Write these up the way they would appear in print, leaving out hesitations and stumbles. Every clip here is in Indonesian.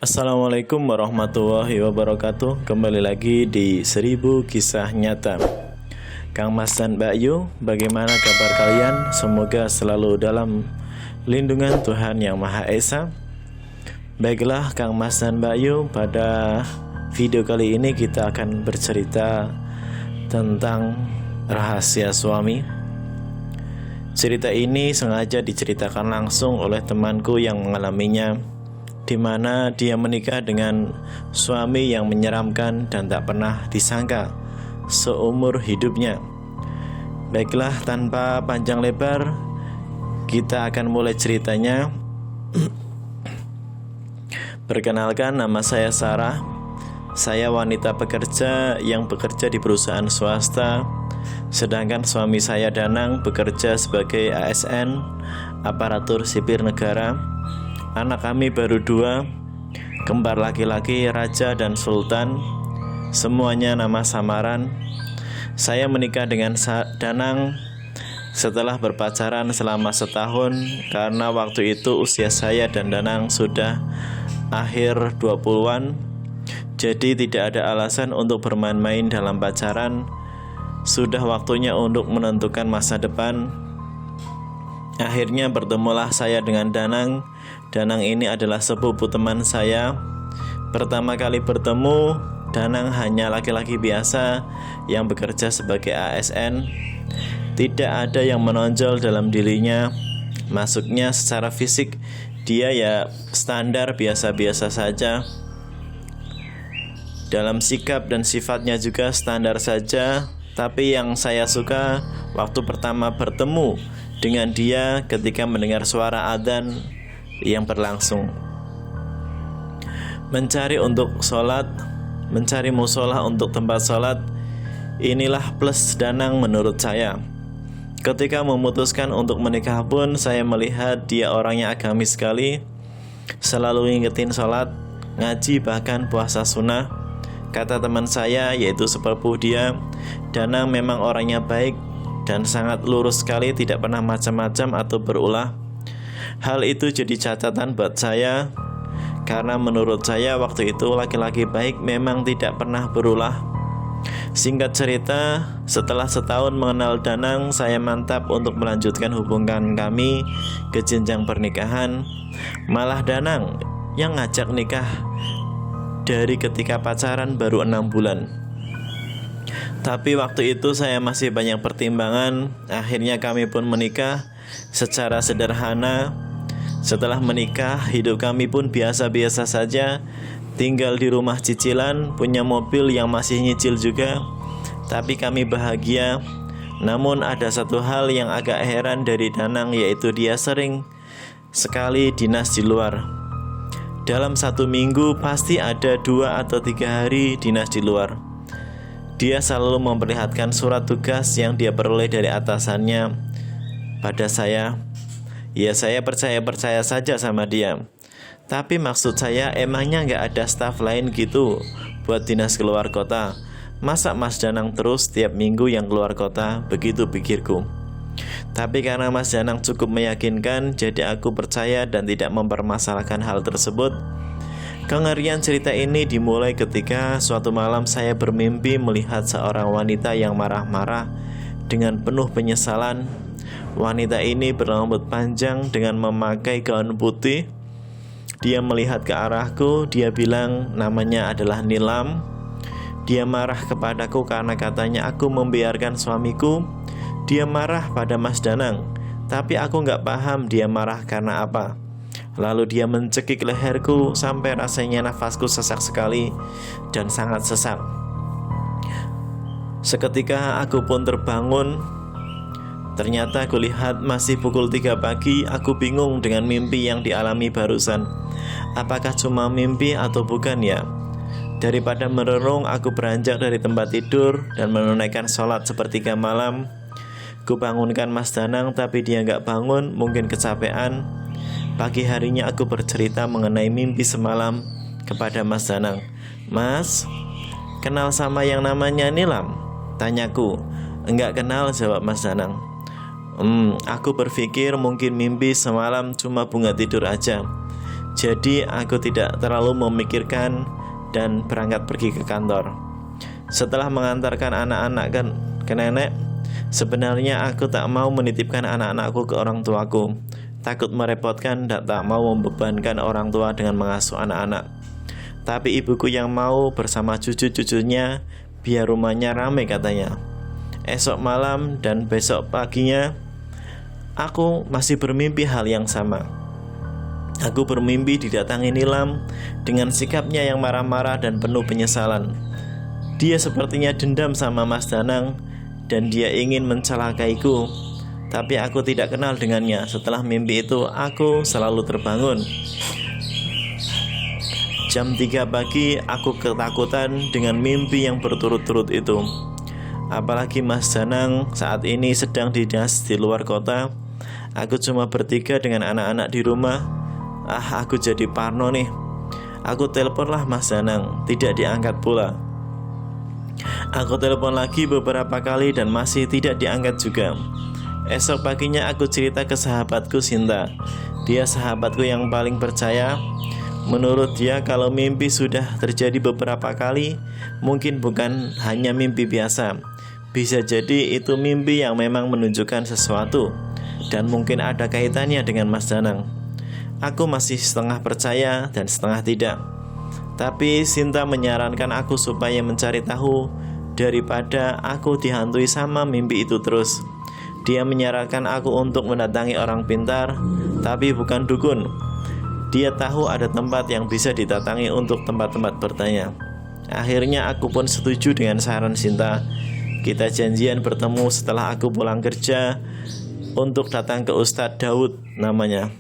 Assalamualaikum warahmatullahi wabarakatuh. Kembali lagi di 1000 kisah nyata. Kang Mas dan Mbak Yu, bagaimana kabar kalian? Semoga selalu dalam lindungan Tuhan Yang Maha Esa. Baiklah Kang Mas dan Mbak Yu, pada video kali ini kita akan bercerita tentang rahasia suami. Cerita ini sengaja diceritakan langsung oleh temanku yang mengalaminya, di mana dia menikah dengan suami yang menyeramkan dan tak pernah disangka seumur hidupnya. Baiklah, tanpa panjang lebar, kita akan mulai ceritanya. Perkenalkan, nama saya Sarah. Saya wanita pekerja yang bekerja di perusahaan swasta, sedangkan suami saya Danang bekerja sebagai ASN, aparatur sipil negara. Anak kami baru 2, kembar laki-laki, Raja dan Sultan, semuanya nama samaran. Saya menikah dengan Danang setelah berpacaran selama setahun, karena waktu itu usia saya dan Danang sudah akhir 20-an. Jadi tidak ada alasan untuk bermain-main dalam pacaran. Sudah waktunya untuk menentukan masa depan. Akhirnya bertemulah saya dengan Danang. Danang ini adalah sepupu teman saya. Pertama kali bertemu, Danang hanya laki-laki biasa yang bekerja sebagai ASN. Tidak ada yang menonjol dalam dirinya. Masuknya secara fisik, dia ya standar biasa-biasa saja. Dalam sikap dan sifatnya juga standar saja. Tapi yang saya suka waktu pertama bertemu dengan dia ketika mendengar suara adzan yang berlangsung. Mencari untuk sholat, mencari musola untuk tempat sholat, inilah plus Danang menurut saya. Ketika memutuskan untuk menikah pun, saya melihat dia orangnya agamis sekali, selalu ngingetin sholat, ngaji, bahkan puasa sunnah. Kata teman saya, yaitu sepupu dia, Danang memang orangnya baik dan sangat lurus sekali, tidak pernah macam-macam atau berulah. Hal itu jadi catatan buat saya, karena menurut saya waktu itu laki-laki baik memang tidak pernah berulah. Singkat cerita, setelah setahun mengenal Danang, saya mantap untuk melanjutkan hubungan kami ke jenjang pernikahan. Malah Danang yang ngajak nikah dari ketika pacaran baru 6 bulan. Tapi waktu itu saya masih banyak pertimbangan. Akhirnya kami pun menikah secara sederhana. Setelah menikah, hidup kami pun biasa-biasa saja. Tinggal di rumah cicilan, punya mobil yang masih nyicil juga. Tapi kami bahagia. Namun ada satu hal yang agak heran dari Danang, yaitu dia sering sekali dinas di luar. Dalam 1 minggu pasti ada 2 atau 3 hari dinas di luar. Dia selalu memperlihatkan surat tugas yang dia peroleh dari atasannya pada saya. Ya, saya percaya saja sama dia. Tapi maksud saya, emangnya gak ada staf lain gitu buat dinas keluar kota? Masa Mas Danang terus tiap minggu yang keluar kota? Begitu pikirku. Tapi karena Mas Danang cukup meyakinkan, jadi aku percaya dan tidak mempermasalahkan hal tersebut. Kengerian cerita ini dimulai ketika suatu malam saya bermimpi melihat seorang wanita yang marah-marah dengan penuh penyesalan. Wanita ini berambut panjang dengan memakai gaun putih. Dia melihat ke arahku, dia bilang namanya adalah Nilam. Dia marah kepadaku karena katanya aku membiarkan suamiku. Dia marah pada Mas Danang, tapi aku gak paham dia marah karena apa. Lalu dia mencekik leherku sampai rasanya nafasku sesak sekali dan sangat sesak. Seketika aku pun terbangun. Ternyata aku lihat masih pukul 3 pagi. Aku bingung dengan mimpi yang dialami barusan. Apakah cuma mimpi atau bukan ya? Daripada merenung, aku beranjak dari tempat tidur dan menunaikan sholat sepertiga malam. Ku bangunkan Mas Danang, tapi dia gak bangun, mungkin kecapean. Pagi harinya aku bercerita mengenai mimpi semalam kepada Mas Danang. Mas, kenal sama yang namanya Nilam? Tanyaku. Enggak kenal, jawab Mas Danang. Aku berpikir mungkin mimpi semalam cuma bunga tidur aja. Jadi aku tidak terlalu memikirkan dan berangkat pergi ke kantor. Setelah mengantarkan anak-anak ke nenek, sebenarnya aku tak mau menitipkan anak-anakku ke orang tuaku. Takut merepotkan dan tak mau membebankan orang tua dengan mengasuh anak-anak. Tapi ibuku yang mau bersama cucu-cucunya, biar rumahnya ramai katanya. Esok malam dan besok paginya, aku masih bermimpi hal yang sama. Aku bermimpi didatangi Nilam dengan sikapnya yang marah-marah dan penuh penyesalan. Dia sepertinya dendam sama Mas Danang dan dia ingin mencelakaiku. Tapi aku tidak kenal dengannya. Setelah mimpi itu, aku selalu terbangun. Jam 3 pagi, aku ketakutan dengan mimpi yang berturut-turut itu. Apalagi Mas Danang saat ini sedang dinas di luar kota. Aku cuma bertiga dengan anak-anak di rumah. Aku jadi parno nih. Aku teleponlah Mas Danang, tidak diangkat pula. Aku telepon lagi beberapa kali dan masih tidak diangkat juga. Esok paginya aku cerita ke sahabatku Sinta. Dia sahabatku yang paling percaya. Menurut dia kalau mimpi sudah terjadi beberapa kali, mungkin bukan hanya mimpi biasa. Bisa jadi itu mimpi yang memang menunjukkan sesuatu, dan mungkin ada kaitannya dengan Mas Danang. Aku masih setengah percaya dan setengah tidak. Tapi Sinta menyarankan aku supaya mencari tahu daripada aku dihantui sama mimpi itu terus. Dia menyarankan aku untuk mendatangi orang pintar, tapi bukan dukun. Dia tahu ada tempat yang bisa didatangi untuk tempat-tempat bertanya. Akhirnya aku pun setuju dengan saran Sinta. Kita janjian bertemu setelah aku pulang kerja untuk datang ke Ustadz Daud namanya.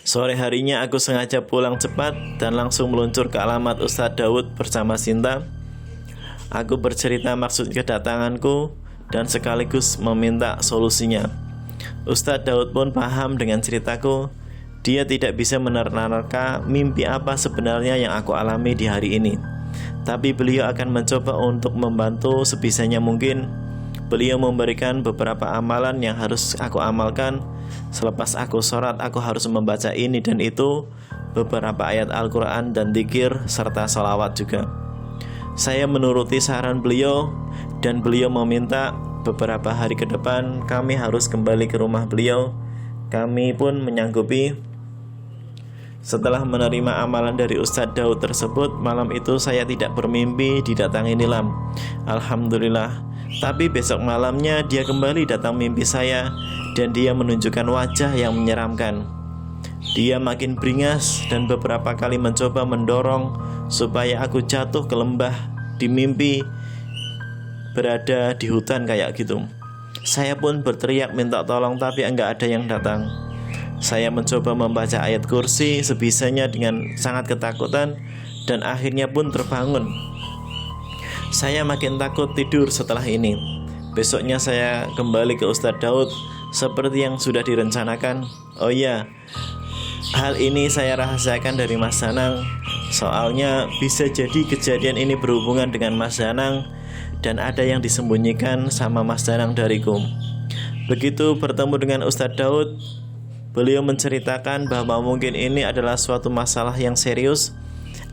Sore harinya aku sengaja pulang cepat dan langsung meluncur ke alamat Ustadz Daud bersama Sinta. Aku bercerita maksud kedatanganku dan sekaligus meminta solusinya. Ustadz Daud pun paham dengan ceritaku. Dia tidak bisa menerka mimpi apa sebenarnya yang aku alami di hari ini. Tapi beliau akan mencoba untuk membantu sebisanya mungkin. Beliau memberikan beberapa amalan yang harus aku amalkan. Selepas aku sholat, aku harus membaca ini dan itu, beberapa ayat Al-Quran dan dzikir serta sholawat juga. Saya menuruti saran beliau dan beliau meminta beberapa hari ke depan kami harus kembali ke rumah beliau. Kami pun menyanggupi. Setelah menerima amalan dari Ustadz Daud tersebut, malam itu saya tidak bermimpi didatangi Nilam. Alhamdulillah. Tapi besok malamnya dia kembali datang mimpi saya dan dia menunjukkan wajah yang menyeramkan. Dia makin beringas dan beberapa kali mencoba mendorong supaya aku jatuh ke lembah di mimpi berada di hutan kayak gitu. Saya pun berteriak minta tolong tapi enggak ada yang datang. Saya mencoba membaca ayat kursi sebisanya dengan sangat ketakutan dan akhirnya pun terbangun. Saya makin takut tidur setelah ini. Besoknya saya kembali ke Ustadz Daud seperti yang sudah direncanakan. Oh iya, hal ini saya rahasiakan dari Mas Danang. Soalnya bisa jadi kejadian ini berhubungan dengan Mas Danang dan ada yang disembunyikan sama Mas Danang dariku. Begitu bertemu dengan Ustadz Daud, beliau menceritakan bahwa mungkin ini adalah suatu masalah yang serius.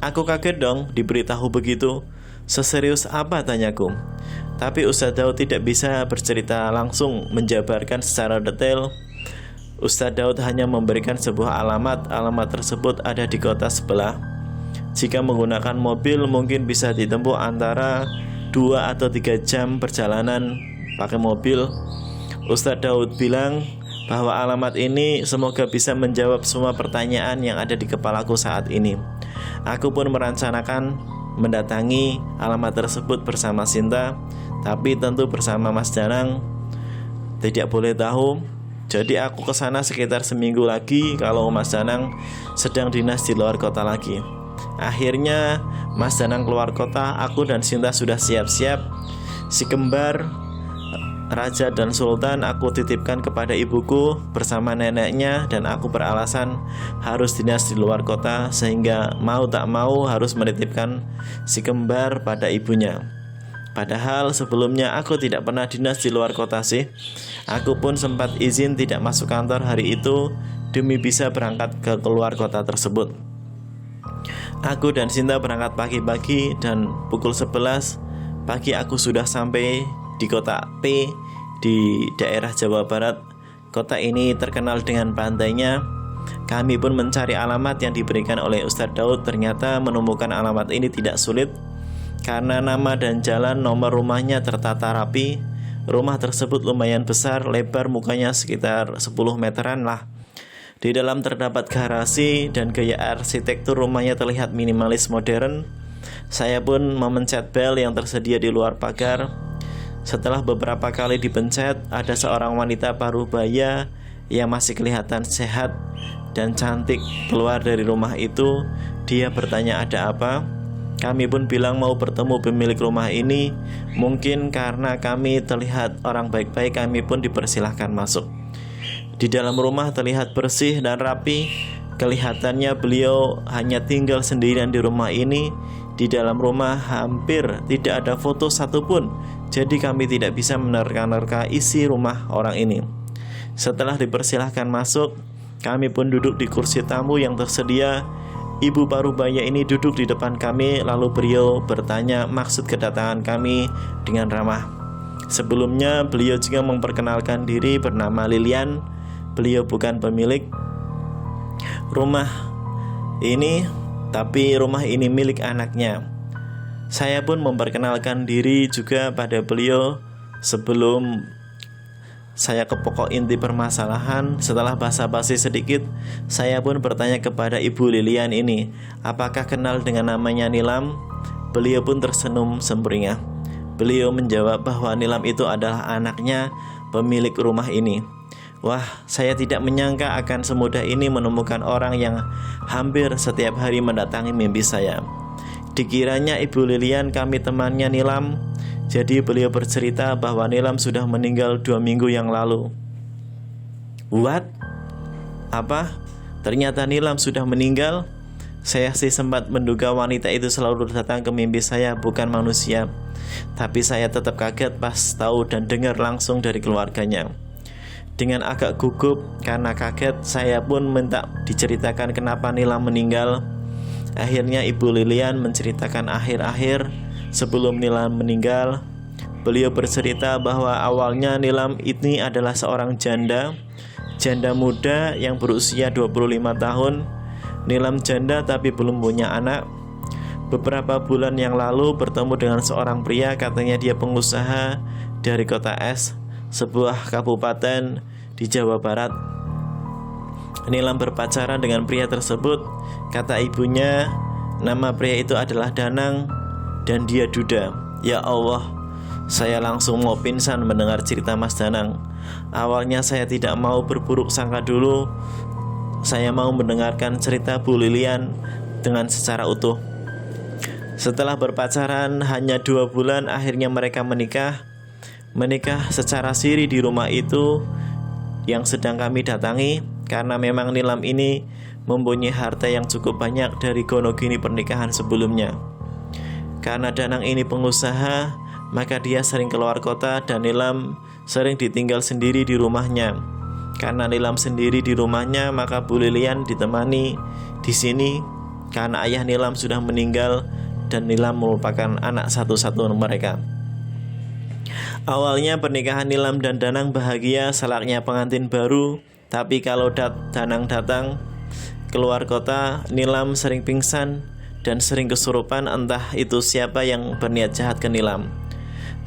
Aku kaget dong diberitahu begitu. Seserius apa, tanyaku. Tapi Ustadz Daud tidak bisa bercerita langsung, menjabarkan secara detail. Ustadz Daud hanya memberikan sebuah alamat. Alamat tersebut ada di kota sebelah. Jika menggunakan mobil mungkin bisa ditempuh antara 2 atau 3 jam perjalanan pakai mobil. Ustadz Daud bilang bahwa alamat ini semoga bisa menjawab semua pertanyaan yang ada di kepalaku saat ini. Aku pun merencanakan mendatangi alamat tersebut bersama Sinta, tapi tentu bersama Mas Danang tidak boleh tahu. Jadi aku ke sana sekitar seminggu lagi kalau Mas Danang sedang dinas di luar kota lagi. Akhirnya Mas Danang keluar kota, aku dan Sinta sudah siap-siap. Si kembar Raja dan Sultan aku titipkan kepada ibuku bersama neneknya dan aku beralasan harus dinas di luar kota sehingga mau tak mau harus menitipkan si kembar pada ibunya. Padahal sebelumnya aku tidak pernah dinas di luar kota sih. Aku pun sempat izin tidak masuk kantor hari itu demi bisa berangkat ke keluar kota tersebut. Aku dan Sinta berangkat pagi-pagi dan pukul 11 pagi aku sudah sampai di kota P di daerah Jawa Barat. Kota ini terkenal dengan pantainya. Kami pun mencari alamat yang diberikan oleh Ustadz Daud. Ternyata menemukan alamat ini tidak sulit karena nama dan jalan nomor rumahnya tertata rapi. Rumah tersebut lumayan besar, lebar mukanya sekitar 10 meteran lah. Di dalam terdapat garasi dan gaya arsitektur rumahnya terlihat minimalis modern. Saya pun memencet bel yang tersedia di luar pagar. Setelah beberapa kali dipencet, ada seorang wanita parubaya yang masih kelihatan sehat dan cantik keluar dari rumah itu. Dia bertanya ada apa. Kami pun bilang mau bertemu pemilik rumah ini. Mungkin karena kami terlihat orang baik-baik, kami pun dipersilahkan masuk. Di dalam rumah terlihat bersih dan rapi. Kelihatannya beliau hanya tinggal sendirian di rumah ini. Di dalam rumah hampir tidak ada foto satupun, jadi kami tidak bisa menerka-nerka isi rumah orang ini. Setelah dipersilahkan masuk, kami pun duduk di kursi tamu yang tersedia. Ibu parubaya ini duduk di depan kami, lalu beliau bertanya maksud kedatangan kami dengan ramah. Sebelumnya beliau juga memperkenalkan diri bernama Lilian. Beliau bukan pemilik rumah ini, tapi rumah ini milik anaknya. Saya pun memperkenalkan diri juga pada beliau. Sebelum saya ke pokok inti permasalahan, setelah basa-basi sedikit, saya pun bertanya kepada Ibu Lilian ini, apakah kenal dengan namanya Nilam? Beliau pun tersenyum sempurna. Beliau menjawab bahwa Nilam itu adalah anaknya pemilik rumah ini. Wah, saya tidak menyangka akan semudah ini menemukan orang yang hampir setiap hari mendatangi mimpi saya. Dikiranya Ibu Lilian kami temannya Nilam. Jadi beliau bercerita bahwa Nilam sudah meninggal 2 minggu yang lalu. What? Apa? Ternyata Nilam sudah meninggal? Saya sih sempat menduga wanita itu selalu datang ke mimpi saya, bukan manusia. Tapi saya tetap kaget pas tahu dan dengar langsung dari keluarganya. Dengan agak gugup karena kaget, saya pun minta diceritakan kenapa Nilam meninggal. Akhirnya Ibu Lilian menceritakan akhir-akhir sebelum Nilam meninggal. Beliau bercerita bahwa awalnya Nilam ini adalah seorang janda muda yang berusia 25 tahun. Nilam janda tapi belum punya anak. Beberapa bulan yang lalu bertemu dengan seorang pria, katanya dia pengusaha dari kota S, sebuah kabupaten di Jawa Barat. Nilam berpacaran dengan pria tersebut. Kata ibunya, nama pria itu adalah Danang dan dia duda. Ya Allah, saya langsung mau pingsan mendengar cerita Mas Danang. Awalnya saya tidak mau berburuk sangka dulu. Saya mau mendengarkan cerita Bu Lilian dengan secara utuh. Setelah berpacaran hanya 2 bulan, akhirnya mereka menikah. Menikah secara siri di rumah itu yang sedang kami datangi, karena memang Nilam ini mempunyai harta yang cukup banyak dari gonogini pernikahan sebelumnya. Karena Danang ini pengusaha, maka dia sering keluar kota dan Nilam sering ditinggal sendiri di rumahnya. Karena Nilam sendiri di rumahnya, maka Bu Lilian ditemani di sini karena ayah Nilam sudah meninggal dan Nilam merupakan anak satu-satu mereka. Awalnya pernikahan Nilam dan Danang bahagia selayaknya pengantin baru. Tapi kalau Danang datang keluar kota, Nilam sering pingsan dan sering kesurupan, entah itu siapa yang berniat jahat ke Nilam.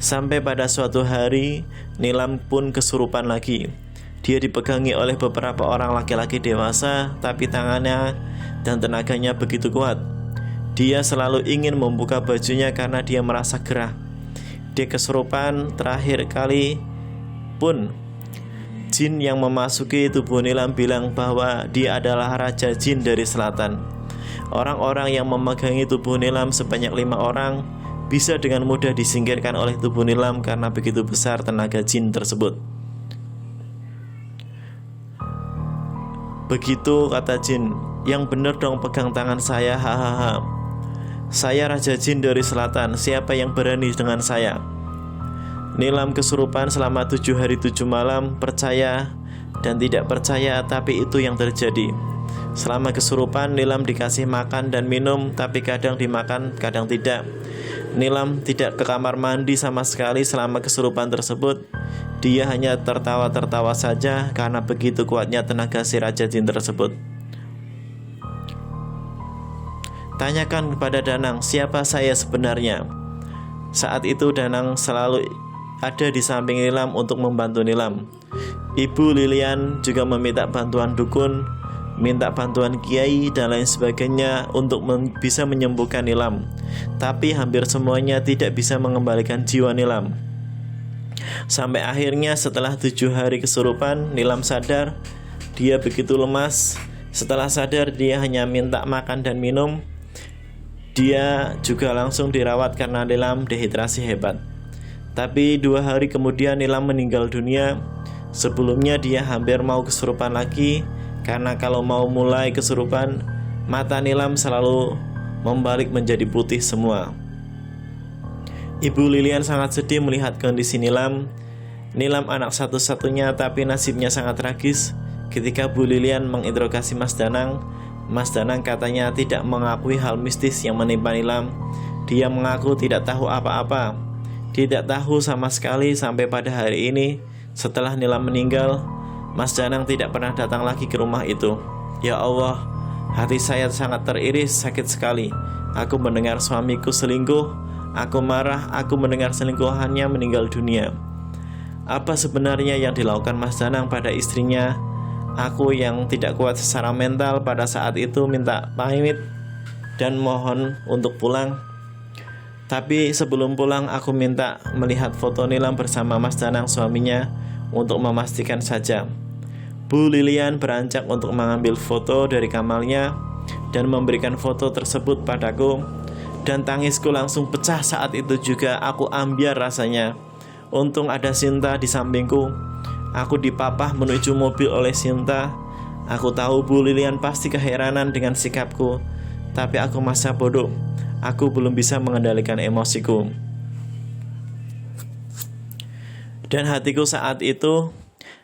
Sampai pada suatu hari Nilam pun kesurupan lagi. Dia dipegangi oleh beberapa orang laki-laki dewasa, tapi tangannya dan tenaganya begitu kuat. Dia selalu ingin membuka bajunya karena dia merasa gerah. Di kesurupan terakhir kali pun, jin yang memasuki tubuh Nilam bilang bahwa dia adalah raja jin dari selatan. Orang-orang yang memegangi tubuh Nilam sebanyak 5 orang bisa dengan mudah disingkirkan oleh tubuh Nilam karena begitu besar tenaga jin tersebut. Begitu kata jin, yang benar dong pegang tangan saya, hahaha. Saya raja jin dari selatan, siapa yang berani dengan saya? Nilam kesurupan selama 7 hari 7 malam. Percaya dan tidak percaya, tapi itu yang terjadi. Selama kesurupan, Nilam dikasih makan dan minum, tapi kadang dimakan, kadang tidak. Nilam tidak ke kamar mandi sama sekali selama kesurupan tersebut. Dia hanya tertawa-tertawa saja karena begitu kuatnya tenaga si Raja Jin tersebut. Tanyakan kepada Danang, siapa saya sebenarnya? Saat itu Danang selalu ada di samping Nilam untuk membantu Nilam. Ibu Lilian juga meminta bantuan dukun, minta bantuan kiai dan lain sebagainya untuk bisa menyembuhkan Nilam. Tapi hampir semuanya tidak bisa mengembalikan jiwa Nilam. Sampai akhirnya setelah 7 hari kesurupan, Nilam sadar. Dia begitu lemas. Setelah sadar, dia hanya minta makan dan minum. Dia juga langsung dirawat karena Nilam dehidrasi hebat. Tapi 2 hari kemudian Nilam meninggal dunia. Sebelumnya dia hampir mau kesurupan lagi, karena kalau mau mulai kesurupan, mata Nilam selalu membalik menjadi putih semua. Ibu Lilian sangat sedih melihat kondisi Nilam. Nilam anak satu-satunya, tapi nasibnya sangat tragis. Ketika Bu Lilian menginterogasi Mas Danang katanya tidak mengakui hal mistis yang menimpa Nilam. Dia mengaku tidak tahu apa-apa. Tidak tahu sama sekali sampai pada hari ini. Setelah Nilam meninggal, Mas Danang tidak pernah datang lagi ke rumah itu. Ya Allah, hati saya sangat teriris, sakit sekali. Aku mendengar suamiku selingkuh. Aku marah, aku mendengar selingkuhannya meninggal dunia. Apa sebenarnya yang dilakukan Mas Danang pada istrinya? Aku yang tidak kuat secara mental pada saat itu minta pamit dan mohon untuk pulang. Tapi sebelum pulang aku minta melihat foto Nilam bersama Mas Danang suaminya untuk memastikan saja. Bu Lilian beranjak untuk mengambil foto dari kamarnya dan memberikan foto tersebut padaku. Dan tangisku langsung pecah saat itu juga. Aku ambiar rasanya. Untung ada Sinta di sampingku. Aku dipapah menuju mobil oleh Sinta. Aku tahu Bu Lilian pasti keheranan dengan sikapku, tapi aku masa bodoh. Aku belum bisa mengendalikan emosiku. Dan hatiku saat itu,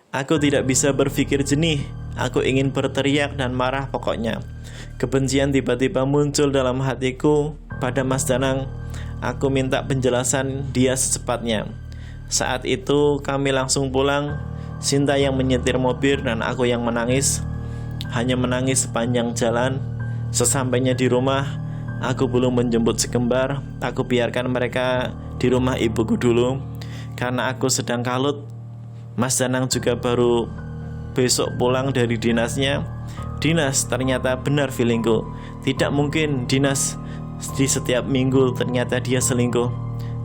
aku tidak bisa berpikir jernih. Aku ingin berteriak dan marah pokoknya. Kebencian tiba-tiba muncul dalam hatiku pada Mas Danang. Aku minta penjelasan dia secepatnya. Saat itu kami langsung pulang. Sinta yang menyetir mobil dan aku yang menangis. Hanya menangis sepanjang jalan. Sesampainya di rumah, aku belum menjemput si kembar. Aku biarkan mereka di rumah ibuku dulu, karena aku sedang kalut. Mas Danang juga baru besok pulang dari dinasnya. Dinas, ternyata benar feelingku. Tidak mungkin dinas di setiap minggu ternyata dia selingkuh.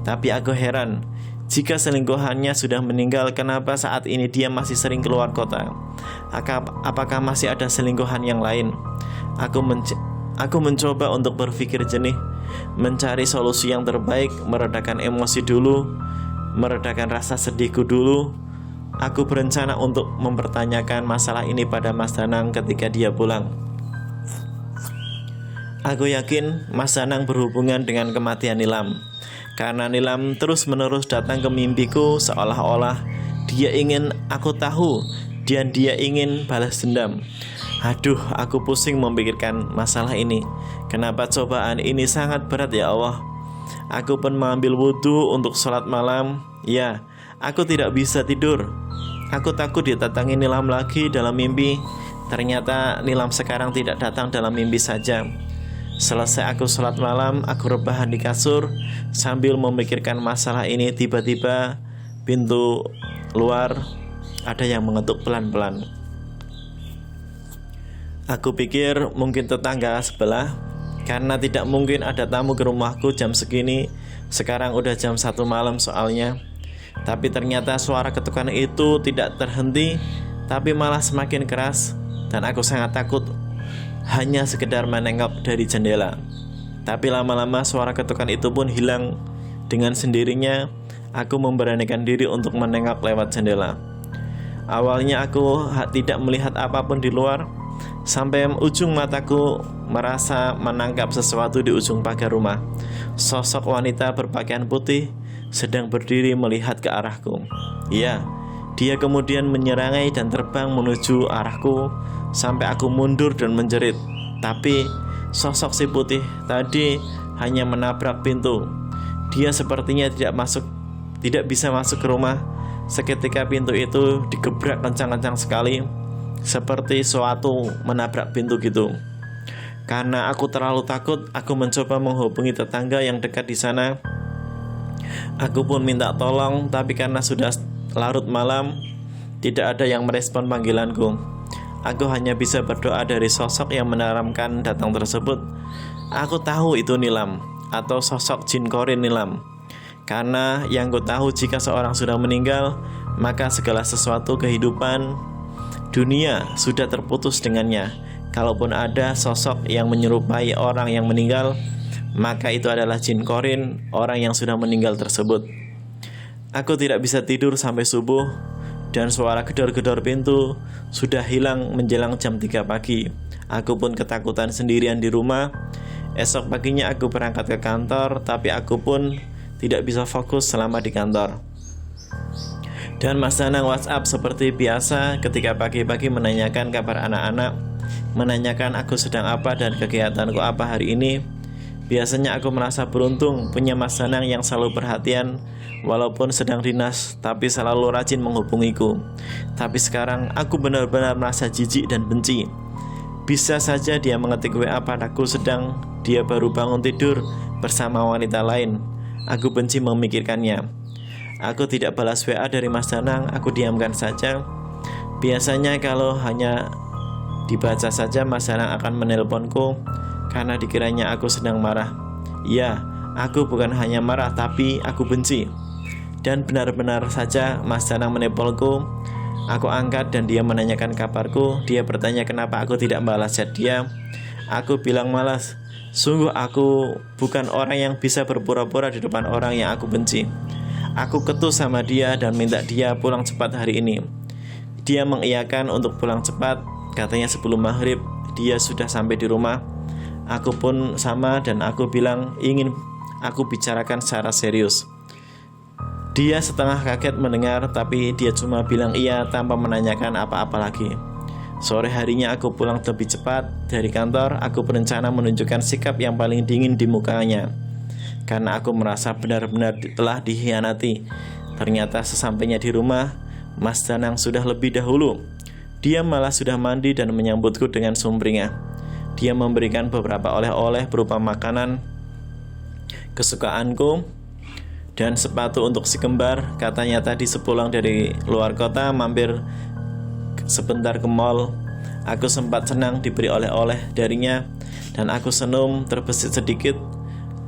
Tapi aku heran, jika selingkuhannya sudah meninggal, kenapa saat ini dia masih sering keluar kota? Apakah masih ada selingkuhan yang lain? Aku mencoba untuk berpikir jernih, mencari solusi yang terbaik, meredakan emosi dulu, meredakan rasa sedihku dulu. Aku berencana untuk mempertanyakan masalah ini pada Mas Danang ketika dia pulang. Aku yakin Mas Danang berhubungan dengan kematian Nilam, karena Nilam terus-menerus datang ke mimpiku seolah-olah dia ingin aku tahu dan dia ingin balas dendam. Aduh, aku pusing memikirkan masalah ini. Kenapa cobaan ini sangat berat ya Allah? Aku pun mengambil wudhu untuk sholat malam. Ya, aku tidak bisa tidur. Aku takut didatangi Nilam lagi dalam mimpi. Ternyata Nilam sekarang tidak datang dalam mimpi saja. Selesai aku sholat malam, aku rebahan di kasur sambil memikirkan masalah ini. Tiba-tiba pintu luar ada yang mengetuk pelan-pelan. Aku pikir mungkin tetangga sebelah, karena tidak mungkin ada tamu ke rumahku jam segini. Sekarang udah jam 1 malam soalnya. Tapi ternyata suara ketukan itu tidak terhenti, tapi malah semakin keras. Dan aku sangat takut, hanya sekedar menengok dari jendela. Tapi lama-lama suara ketukan itu pun hilang. Dengan sendirinya aku memberanikan diri untuk menengok lewat jendela. Awalnya aku tidak melihat apapun di luar, sampai ujung mataku merasa menangkap sesuatu di ujung pagar rumah. Sosok wanita berpakaian putih sedang berdiri melihat ke arahku. Iya, Dia kemudian menyerangai dan terbang menuju arahku sampai aku mundur dan menjerit. Tapi sosok si putih tadi hanya menabrak pintu. Dia sepertinya tidak bisa masuk ke rumah. Seketika pintu itu digebrak kencang-kencang sekali, seperti sesuatu menabrak pintu gitu. Karena aku terlalu takut, aku mencoba menghubungi tetangga yang dekat di sana. Aku pun minta tolong, tapi karena sudah larut malam, tidak ada yang merespon panggilanku. Aku hanya bisa berdoa dari sosok yang meneramkan datang tersebut. Aku tahu itu Nilam, atau sosok jin korin Nilam. Karena yang ku tahu, jika seorang sudah meninggal, maka segala sesuatu kehidupan dunia sudah terputus dengannya. Kalaupun ada sosok yang menyerupai orang yang meninggal, maka itu adalah jin korin orang yang sudah meninggal tersebut. Aku tidak bisa tidur sampai subuh, dan suara gedor-gedor pintu sudah hilang menjelang jam 3 pagi. Aku pun ketakutan sendirian di rumah. Esok paginya aku berangkat ke kantor, tapi aku pun tidak bisa fokus selama di kantor. Dan Mas Danang WhatsApp seperti biasa ketika pagi-pagi menanyakan kabar anak-anak, menanyakan aku sedang apa dan kegiatanku apa hari ini. Biasanya aku merasa beruntung punya Mas Danang yang selalu perhatian, walaupun sedang dinas, tapi selalu rajin menghubungiku. Tapi sekarang aku benar-benar merasa jijik dan benci. Bisa saja dia mengetik WA padaku sedang dia baru bangun tidur bersama wanita lain. Aku benci memikirkannya. Aku tidak balas WA dari Mas Danang, aku diamkan saja. Biasanya kalau hanya dibaca saja, Mas Danang akan menelponku karena dikiranya aku sedang marah. Ya, aku bukan hanya marah, tapi aku benci. Dan benar-benar saja Mas Danang menelponku. Aku angkat dan dia menanyakan kabarku. Dia bertanya kenapa aku tidak balas chat dia. Aku bilang malas. Sungguh aku bukan orang yang bisa berpura-pura di depan orang yang aku benci. Aku ketus sama dia dan minta dia pulang cepat hari ini. Dia mengiyakan untuk pulang cepat. Katanya sebelum maghrib dia sudah sampai di rumah. Aku pun sama dan aku bilang ingin aku bicarakan secara serius. Dia setengah kaget mendengar, tapi dia cuma bilang iya tanpa menanyakan apa-apa lagi. Sore harinya aku pulang lebih cepat dari kantor. Aku berencana menunjukkan sikap yang paling dingin di mukanya, karena aku merasa benar-benar telah dikhianati. Ternyata sesampainya di rumah, Mas Danang sudah lebih dahulu. Dia malah sudah mandi dan menyambutku dengan sumringah. Dia memberikan beberapa oleh-oleh berupa makanan kesukaanku dan sepatu untuk si kembar. Katanya tadi sepulang dari luar kota mampir sebentar ke mall. Aku sempat senang diberi oleh-oleh darinya dan aku senum terbesit sedikit.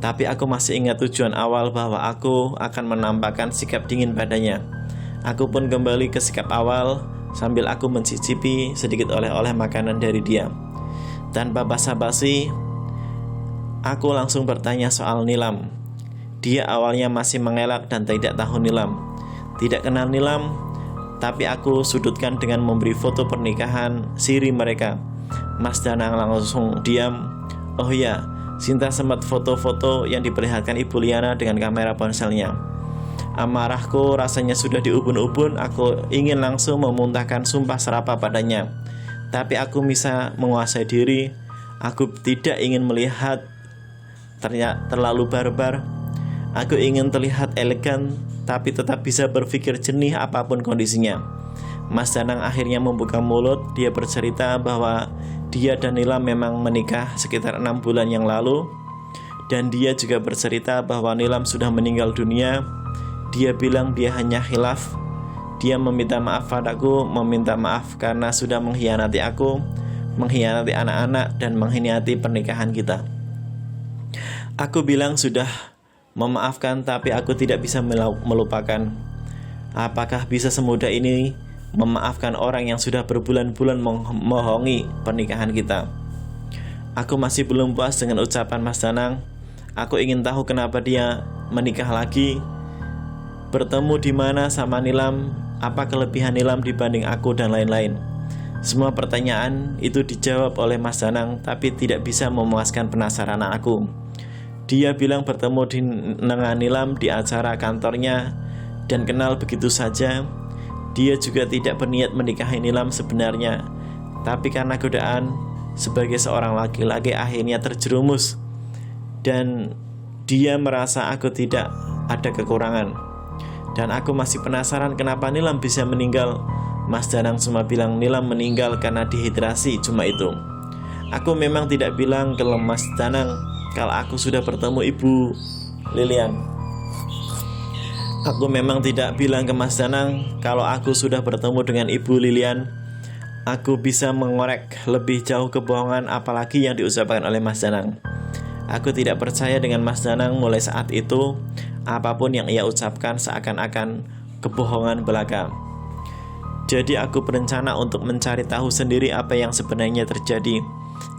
Tapi aku masih ingat tujuan awal bahwa aku akan menampakkan sikap dingin padanya. Aku pun kembali ke sikap awal sambil aku mencicipi sedikit oleh-oleh makanan dari dia. Tanpa basa-basi, aku langsung bertanya soal Nilam. Dia awalnya masih mengelak dan tidak tahu Nilam. Tidak kenal Nilam, tapi aku sudutkan dengan memberi foto pernikahan siri mereka. Mas Danang langsung diam. Oh ya, Sinta sempat foto-foto yang diperlihatkan Ibu Liana dengan kamera ponselnya. Amarahku rasanya sudah di ubun-ubun. Aku ingin langsung memuntahkan sumpah serapah padanya, tapi aku bisa menguasai diri. Aku tidak ingin melihat terlalu barbar. Aku ingin terlihat elegan, tapi tetap bisa berpikir jernih apapun kondisinya. Mas Danang akhirnya membuka mulut. Dia bercerita bahwa dia dan Nilam memang menikah sekitar 6 bulan yang lalu. Dan dia juga bercerita bahwa Nilam sudah meninggal dunia. Dia bilang dia hanya khilaf. Dia meminta maaf padaku, meminta maaf karena sudah mengkhianati aku, mengkhianati anak-anak, dan mengkhianati pernikahan kita. Aku bilang sudah memaafkan, tapi aku tidak bisa melupakan. Apakah bisa semudah ini memaafkan orang yang sudah berbulan-bulan membohongi pernikahan kita? Aku masih belum puas dengan ucapan Mas Danang. Aku ingin tahu kenapa dia menikah lagi. Bertemu di mana sama Nilam? Apa kelebihan Nilam dibanding aku dan lain-lain? Semua pertanyaan itu dijawab oleh Mas Danang, tapi tidak bisa memuaskan penasaran aku. Dia bilang bertemu dengan Nilam di acara kantornya dan kenal begitu saja. Dia juga tidak berniat menikahi Nilam sebenarnya, tapi karena godaan sebagai seorang laki-laki akhirnya terjerumus. Dan dia merasa aku tidak ada kekurangan. Dan aku masih penasaran kenapa Nilam bisa meninggal. Mas Danang cuma bilang Nilam meninggal karena dehidrasi, cuma itu. Aku memang tidak bilang ke Mas Danang kalau aku sudah bertemu Ibu Lilian. Aku memang tidak bilang ke Mas Danang kalau aku sudah bertemu dengan Ibu Lilian. Aku bisa mengorek lebih jauh kebohongan apalagi yang diucapkan oleh Mas Danang. Aku tidak percaya dengan Mas Danang mulai saat itu. Apapun yang ia ucapkan seakan-akan kebohongan belaka. Jadi aku berencana untuk mencari tahu sendiri apa yang sebenarnya terjadi,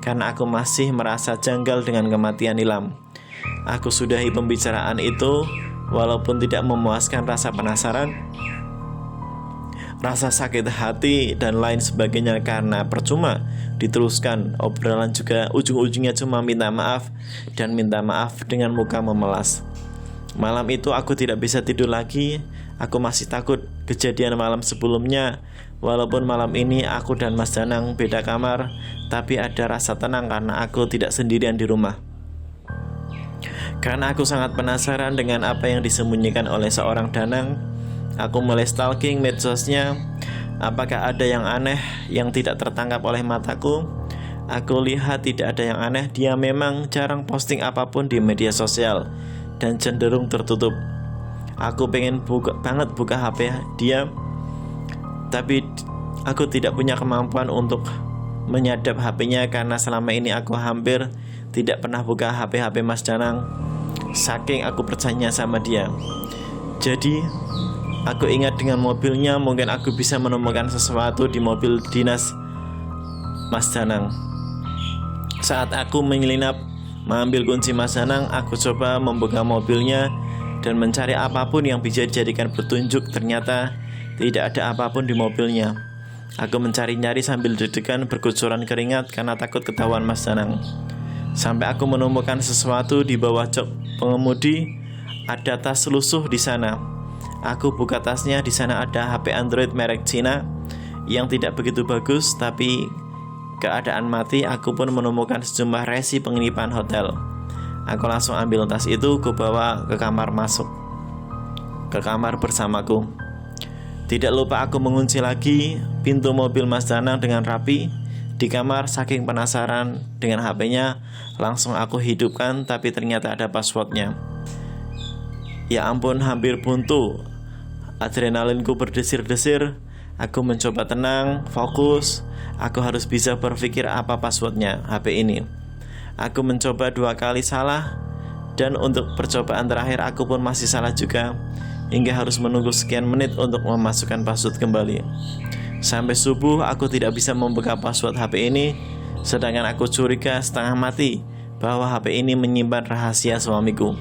karena aku masih merasa janggal dengan kematian Nilam. Aku sudahi pembicaraan itu, walaupun tidak memuaskan rasa penasaran, rasa sakit hati, dan lain sebagainya, karena percuma diteruskan. Obrolan juga ujung-ujungnya cuma minta maaf, dan minta maaf dengan muka memelas. Malam itu aku tidak bisa tidur lagi. Aku masih takut kejadian malam sebelumnya. Walaupun malam ini aku dan Mas Danang beda kamar, tapi ada rasa tenang karena aku tidak sendirian di rumah. Karena aku sangat penasaran dengan apa yang disembunyikan oleh seorang Danang, aku mulai stalking medsosnya. Apakah ada yang aneh yang tidak tertangkap oleh mataku? Aku lihat tidak ada yang aneh. Dia memang jarang posting apapun di media sosial dan cenderung tertutup. Aku pengen banget buka HP dia, tapi aku tidak punya kemampuan untuk menyadap HP-nya karena selama ini aku hampir tidak pernah buka HP Mas Danang, saking aku percaya sama dia. Jadi aku ingat dengan mobilnya, mungkin aku bisa menemukan sesuatu di mobil dinas Mas Danang. Saat aku menyelinap mengambil kunci Mas Danang, aku coba membuka mobilnya dan mencari apapun yang bisa dijadikan petunjuk. Ternyata tidak ada apapun di mobilnya. Aku mencari-nyari sambil deg-degan berkucuran keringat karena takut ketahuan Mas Danang. Sampai aku menemukan sesuatu di bawah jok pengemudi. Ada tas lusuh di sana. Aku buka tasnya, di sana ada HP Android merek Cina yang tidak begitu bagus, tapi keadaan mati. Aku pun menemukan sejumlah resi penginapan hotel. Aku langsung ambil tas itu, ku bawa ke kamar, masuk ke kamar bersamaku. Tidak lupa aku mengunci lagi pintu mobil Mas Danang dengan rapi. Di kamar, saking penasaran dengan HP-nya, langsung aku hidupkan, tapi ternyata ada passwordnya. Ya ampun, hampir buntu. Adrenalinku berdesir-desir. Aku mencoba tenang, fokus. Aku harus bisa berpikir apa passwordnya HP ini. Aku mencoba 2 kali salah, dan untuk percobaan terakhir aku pun masih salah juga, hingga harus menunggu sekian menit untuk memasukkan password kembali. Sampai subuh aku tidak bisa membuka password HP ini, sedangkan aku curiga setengah mati bahwa HP ini menyimpan rahasia suamiku.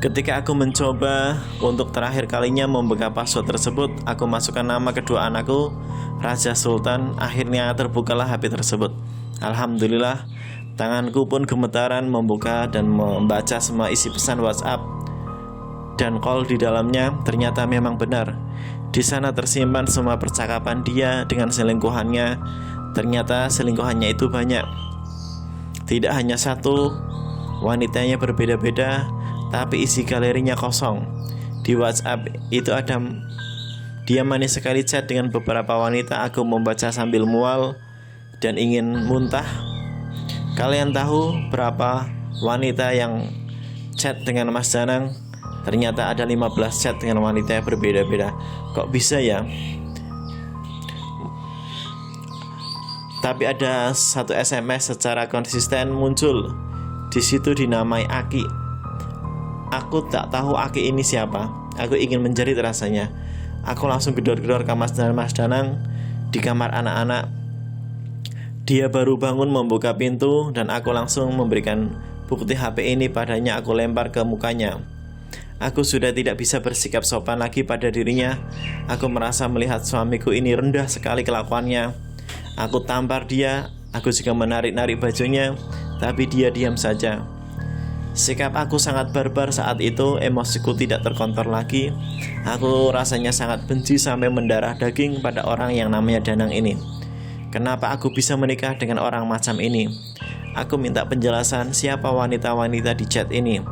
Ketika aku mencoba untuk terakhir kalinya membuka password tersebut, aku masukkan nama kedua anakku, Raja Sultan. Akhirnya terbukalah HP tersebut. Alhamdulillah, tanganku pun gemetaran membuka dan membaca semua isi pesan WhatsApp dan call di dalamnya. Ternyata memang benar. Di sana tersimpan semua percakapan dia dengan selingkuhannya. Ternyata selingkuhannya itu banyak. Tidak hanya satu, wanitanya berbeda-beda, tapi isi galerinya kosong. Di WhatsApp itu ada dia manis sekali chat dengan beberapa wanita. Aku membaca sambil mual dan ingin muntah. Kalian tahu berapa wanita yang chat dengan Mas Danang? Ternyata ada 15 chat dengan wanita yang berbeda-beda. Kok bisa ya? Tapi ada satu SMS secara konsisten muncul. Di situ dinamai Aki. Aku tak tahu Aki ini siapa. Aku ingin menjerit rasanya. Aku langsung gedor-gedor kamar Mas Danang di kamar anak-anak. Dia baru bangun membuka pintu dan aku langsung memberikan bukti HP ini padanya. Aku lempar ke mukanya. Aku sudah tidak bisa bersikap sopan lagi pada dirinya. Aku merasa melihat suamiku ini rendah sekali kelakuannya. Aku tampar dia. Aku juga menarik-narik bajunya, tapi dia diam saja. Sikap aku sangat barbar saat itu, emosiku tidak terkontrol lagi. Aku rasanya sangat benci sampai mendarah daging pada orang yang namanya Danang ini. Kenapa aku bisa menikah dengan orang macam ini? Aku minta penjelasan siapa wanita-wanita di chat ini,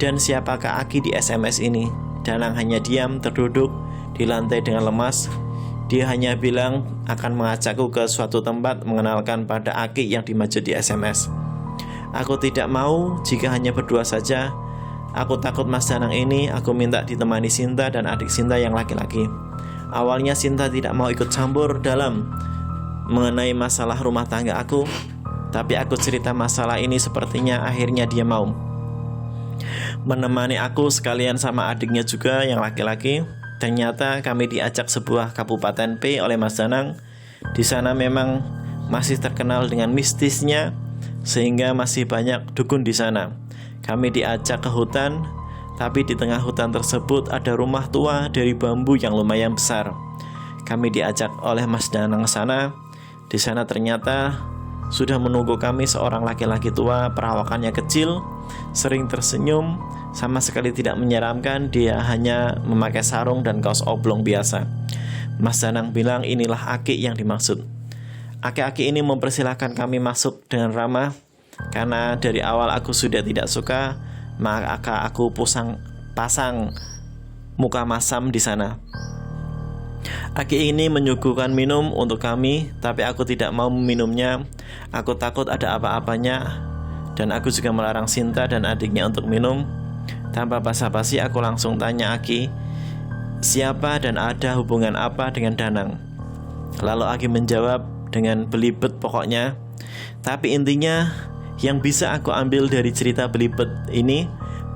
dan siapakah Aki di SMS ini. Danang hanya diam terduduk di lantai dengan lemas. Dia hanya bilang akan mengajakku ke suatu tempat mengenalkan pada Aki yang dimaksud di SMS. Aku tidak mau jika hanya berdua saja. Aku takut Mas Danang ini. Aku minta ditemani Sinta dan adik Sinta yang laki-laki. Awalnya Sinta tidak mau ikut campur dalam mengenai masalah rumah tangga aku, tapi aku cerita masalah ini, sepertinya akhirnya dia mau menemani aku sekalian sama adiknya juga yang laki-laki. Ternyata kami diajak sebuah kabupaten P oleh Mas Danang. Di sana memang masih terkenal dengan mistisnya, sehingga masih banyak dukun di sana. Kami diajak ke hutan, tapi di tengah hutan tersebut ada rumah tua dari bambu yang lumayan besar. Kami diajak oleh Mas Danang ke sana. Di sana ternyata sudah menunggu kami seorang laki-laki tua, perawakannya kecil, sering tersenyum, sama sekali tidak menyeramkan. Dia hanya memakai sarung dan kaos oblong biasa. Mas Danang bilang inilah Aki yang dimaksud. Aki-aki ini mempersilahkan kami masuk dengan ramah. Karena dari awal aku sudah tidak suka, maka aku pasang muka masam di sana. Aki ini menyuguhkan minum untuk kami, tapi aku tidak mau meminumnya. Aku takut ada apa-apanya, dan aku juga melarang Sinta dan adiknya untuk minum. Tanpa basa-basi aku langsung tanya Aki, siapa dan ada hubungan apa dengan Danang? Lalu Aki menjawab dengan belibet pokoknya. Tapi intinya yang bisa aku ambil dari cerita belibet ini,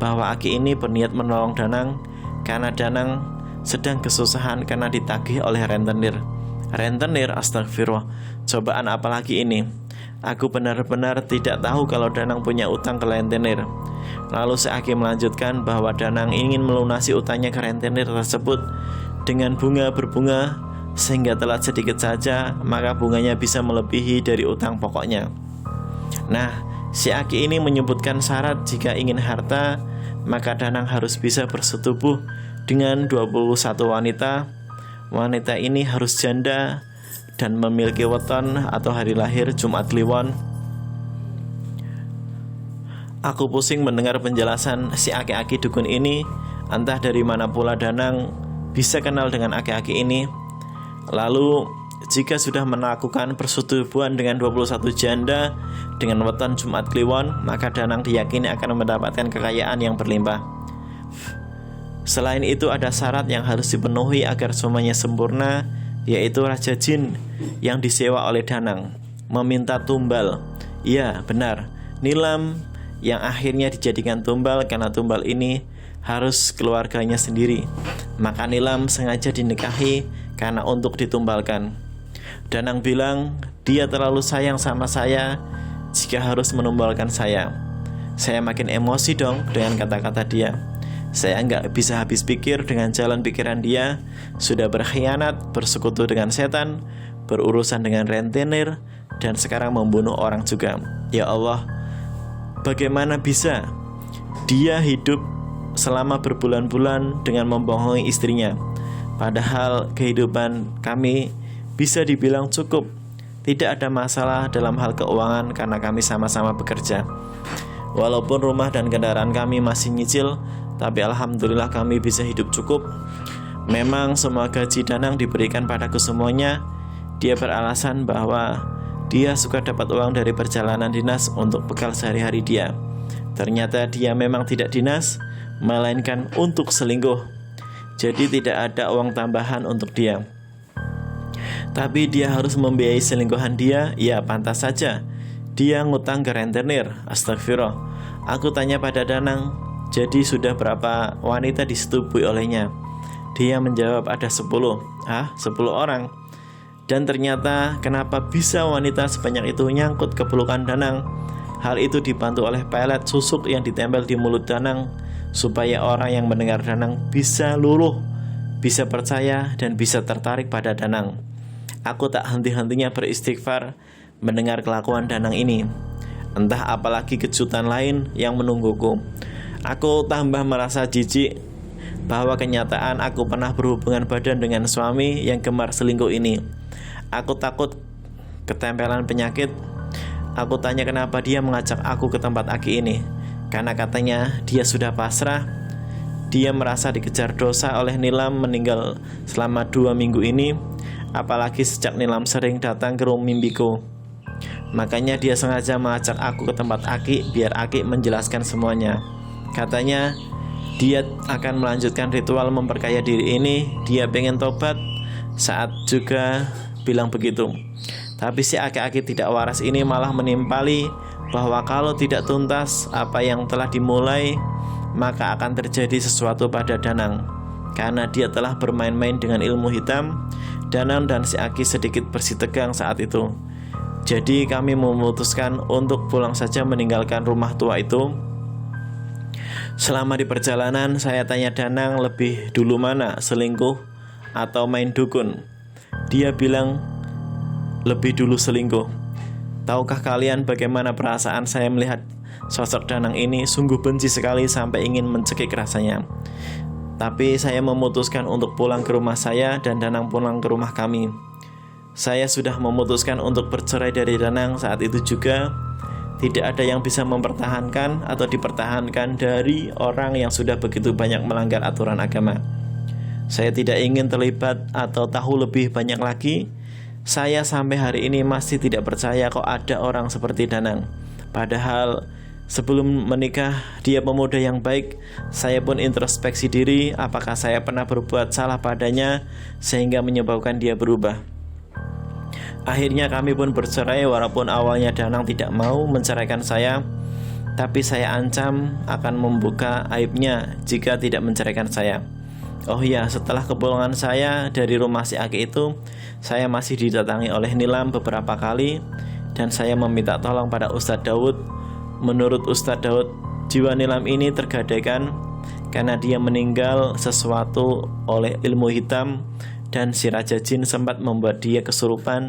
bahwa Aki ini berniat menolong Danang karena Danang sedang kesusahan karena ditagih oleh rentenir. Rentenir, astagfirullah, cobaan apalagi ini? Aku benar-benar tidak tahu kalau Danang punya utang ke rentenir. Lalu si Aki melanjutkan bahwa Danang ingin melunasi utangnya ke rentenir tersebut dengan bunga berbunga, sehingga telat sedikit saja maka bunganya bisa melebihi dari utang pokoknya. Nah, si Aki ini menyebutkan syarat jika ingin harta, maka Danang harus bisa bersetubuh dengan 21 wanita. Wanita ini harus janda dan memiliki weton atau hari lahir Jumat Kliwon. Aku pusing mendengar penjelasan si aki-aki dukun ini. Entah dari mana pula Danang bisa kenal dengan aki-aki ini. Lalu jika sudah melakukan persetubuhan dengan 21 janda dengan weton Jumat Kliwon, maka Danang diyakini akan mendapatkan kekayaan yang berlimpah. Selain itu ada syarat yang harus dipenuhi agar semuanya sempurna, yaitu Raja Jin yang disewa oleh Danang meminta tumbal. Ya benar, nilam yang akhirnya dijadikan tumbal karena tumbal ini harus keluarganya sendiri. Maka nilam sengaja dinikahi karena untuk ditumbalkan. Danang bilang dia terlalu sayang sama saya jika harus menumbalkan saya. Saya makin emosi dong dengan kata-kata dia. Saya nggak bisa habis pikir dengan jalan pikiran dia. Sudah berkhianat, bersekutu dengan setan, berurusan dengan rentenir, dan sekarang membunuh orang juga. Ya Allah, bagaimana bisa dia hidup selama berbulan-bulan dengan membohongi istrinya? Padahal kehidupan kami bisa dibilang cukup. Tidak ada masalah dalam hal keuangan karena kami sama-sama bekerja. Walaupun rumah dan kendaraan kami masih nyicil, tapi alhamdulillah kami bisa hidup cukup. Memang semua gaji Danang diberikan padaku semuanya. Dia beralasan bahwa dia suka dapat uang dari perjalanan dinas untuk bekal sehari-hari dia. Ternyata dia memang tidak dinas, melainkan untuk selingkuh. Jadi tidak ada uang tambahan untuk dia. Tapi dia harus membiayai selingkuhan dia. Ya pantas saja, dia ngutang ke rentenir. Astagfirullah. Aku tanya pada Danang, jadi sudah berapa wanita disetubui olehnya? Dia menjawab ada 10. 10 orang. Dan ternyata kenapa bisa wanita sebanyak itu nyangkut ke pelukan Danang? Hal itu dibantu oleh pelet susuk yang ditempel di mulut Danang, supaya orang yang mendengar Danang bisa luluh, bisa percaya, dan bisa tertarik pada Danang. Aku tak henti-hentinya beristighfar mendengar kelakuan Danang ini. Entah apalagi kejutan lain yang menungguku. Aku tambah merasa jijik bahwa kenyataan aku pernah berhubungan badan dengan suami yang gemar selingkuh ini. Aku takut ketempelan penyakit. Aku tanya kenapa dia mengajak aku ke tempat Aki ini. Karena katanya dia sudah pasrah. Dia merasa dikejar dosa oleh Nilam meninggal selama 2 minggu ini. Apalagi sejak Nilam sering datang ke rumah mimpiku. Makanya dia sengaja mengajak aku ke tempat Aki biar Aki menjelaskan semuanya. Katanya dia akan melanjutkan ritual memperkaya diri ini. Dia pengen tobat. Saat juga bilang begitu. Tapi si aki-aki tidak waras ini malah menimpali bahwa kalau tidak tuntas apa yang telah dimulai, maka akan terjadi sesuatu pada Danang. Karena dia telah bermain-main dengan ilmu hitam, Danang dan si Aki sedikit bersih tegang saat itu. Jadi kami memutuskan untuk pulang saja meninggalkan rumah tua itu. Selama di perjalanan saya tanya Danang lebih dulu mana, selingkuh atau main dukun. Dia bilang lebih dulu selingkuh. Tahukah kalian bagaimana perasaan saya melihat sosok Danang ini? Sungguh benci sekali sampai ingin mencekik rasanya. Tapi saya memutuskan untuk pulang ke rumah saya dan Danang pulang ke rumah kami. Saya sudah memutuskan untuk bercerai dari Danang saat itu juga. Tidak ada yang bisa mempertahankan atau dipertahankan dari orang yang sudah begitu banyak melanggar aturan agama. Saya tidak ingin terlibat atau tahu lebih banyak lagi. Saya sampai hari ini masih tidak percaya kok ada orang seperti Danang. Padahal sebelum menikah dia pemuda yang baik. Saya pun introspeksi diri, apakah saya pernah berbuat salah padanya sehingga menyebabkan dia berubah. Akhirnya kami pun bercerai walaupun awalnya Danang tidak mau menceraikan saya. Tapi saya ancam akan membuka aibnya jika tidak menceraikan saya. Oh iya, setelah kepulangan saya dari rumah si Aki itu, saya masih didatangi oleh Nilam beberapa kali. Dan saya meminta tolong pada Ustadz Daud. Menurut Ustadz Daud, jiwa Nilam ini tergadaikan karena dia meninggal sesuatu oleh ilmu hitam. Dan si Raja Jin sempat membuat dia kesurupan.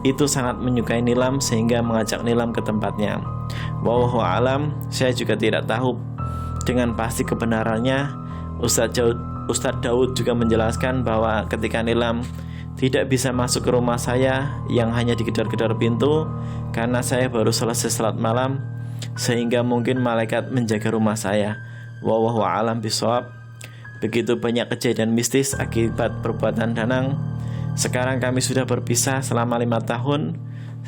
Itu sangat menyukai Nilam sehingga mengajak Nilam ke tempatnya. Wallahu alam, saya juga tidak tahu dengan pasti kebenarannya. Ustadz Daud juga menjelaskan bahwa ketika Nilam tidak bisa masuk ke rumah saya yang hanya digedor-gedor pintu karena saya baru selesai salat malam, sehingga mungkin malaikat menjaga rumah saya. Wallahu alam bishawab. Begitu banyak kejadian mistis akibat perbuatan Danang. Sekarang kami sudah berpisah selama 5 tahun.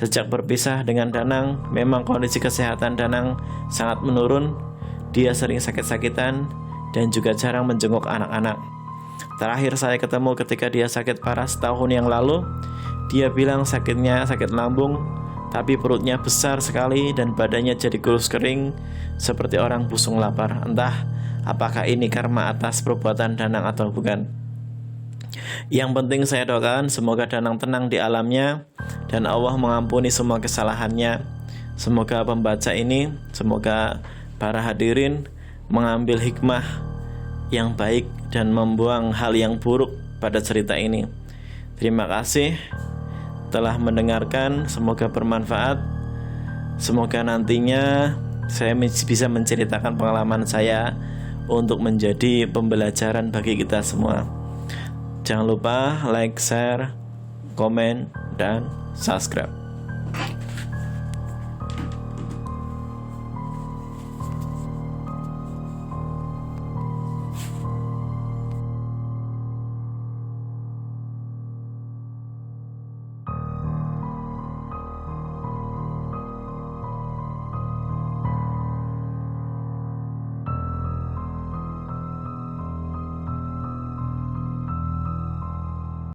Sejak berpisah dengan Danang, memang kondisi kesehatan Danang sangat menurun. Dia sering sakit-sakitan dan juga jarang menjenguk anak-anak. Terakhir saya ketemu ketika dia sakit parah setahun yang lalu. Dia bilang sakitnya sakit lambung, tapi perutnya besar sekali dan badannya jadi kurus kering seperti orang busung lapar. Entah apakah ini karma atas perbuatan Danang atau bukan. Yang penting saya doakan semoga Danang tenang di alamnya dan Allah mengampuni semua kesalahannya. Semoga pembaca ini, semoga para hadirin mengambil hikmah yang baik dan membuang hal yang buruk pada cerita ini. Terima kasih telah mendengarkan, semoga bermanfaat. Semoga nantinya saya bisa menceritakan pengalaman saya untuk menjadi pembelajaran bagi kita semua. Jangan lupa like, share, komen, dan subscribe.